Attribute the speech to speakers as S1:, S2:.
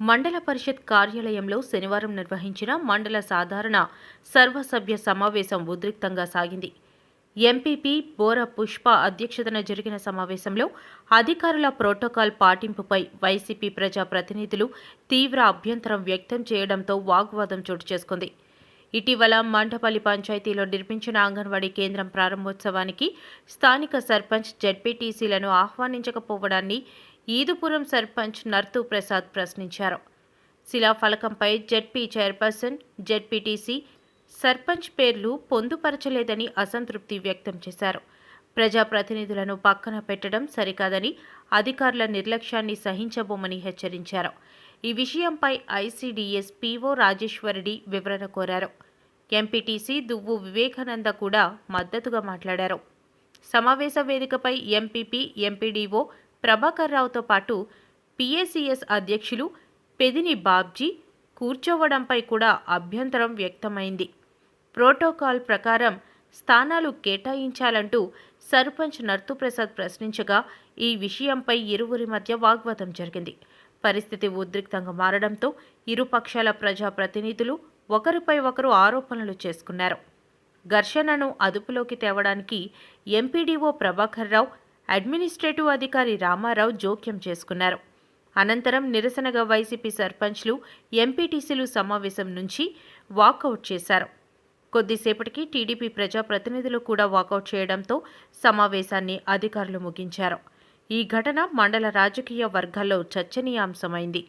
S1: మండల పరిషత్ కార్యాలయంలో శనివారం నిర్వహించిన మండల సాధారణ సర్వసభ్య సమావేశం ఉద్రిక్తంగా సాగింది. ఎంపీపీ బోర పుష్ప అధ్యక్షతన జరిగిన సమావేశంలో అధికారుల ప్రోటోకాల్ పాటింపుపై వైసీపీ ప్రజా ప్రతినిధులు తీవ్ర అభ్యంతరం వ్యక్తం చేయడంతో వాగ్వాదం చోటు చేసుకుంది. ఇటీవల మండపల్లి పంచాయతీలో నిర్మించిన అంగన్వాడీ కేంద్రం ప్రారంభోత్సవానికి స్థానిక సర్పంచ్ జెడ్పీటీసీలను ఆహ్వానించకపోవడాన్ని ఈదుపురం సర్పంచ్ నర్తూ ప్రసాద్ ప్రశ్నించారు. శిలాఫలకంపై జెడ్పీ చైర్పర్సన్, జెడ్పీటీసీ, సర్పంచ్ పేర్లు పొందుపరచలేదని అసంతృప్తి వ్యక్తం చేశారు. ప్రజాప్రతినిధులను పక్కన పెట్టడం సరికాదని, అధికారుల నిర్లక్ష్యాన్ని సహించబోమని హెచ్చరించారు. ఈ విషయంపై ఐసీడీఎస్ పీఓ రాజేశ్వరరెడ్డి వివరణ కోరారు. ఎంపీటీసీ దువ్వు వివేకానంద కూడా మద్దతుగా మాట్లాడారు. సమావేశ వేదికపై ఎంపీపీ, ఎంపీడీఓ ప్రభాకర్ రావుతో పాటు పీఏసీఎస్ అధ్యక్షులు పెదిని బాబ్జీ కూర్చోవడంపై కూడా అభ్యంతరం వ్యక్తమైంది. ప్రోటోకాల్ ప్రకారం స్థానాలు కేటాయించాలంటూ సర్పంచ్ నర్తూప్రసాద్ ప్రశ్నించగా ఈ విషయంపై ఇరువురి మధ్య వాగ్వాదం జరిగింది. పరిస్థితి ఉద్రిక్తంగా మారడంతో ఇరుపక్షాల ప్రజాప్రతినిధులు ఒకరిపై ఒకరు ఆరోపణలు చేసుకున్నారు. ఘర్షణను అదుపులోకి తేవడానికి ఎంపీడీఓ ప్రభాకర్ రావు, అడ్మినిస్ట్రేటివ్ అధికారి రామారావు జోక్యం చేసుకున్నారు. అనంతరం నిరసనగా వైసీపీ సర్పంచ్లు, ఎంపీటీసీలు సమావేశం నుంచి వాకౌట్ చేశారు. కొద్దిసేపటికి టీడీపీ ప్రజాప్రతినిధులు కూడా వాకౌట్ చేయడంతో సమావేశాన్ని అధికారులు ముగించారు. ఈ ఘటన మండల రాజకీయ వర్గాల్లో చర్చనీయాంశమైంది.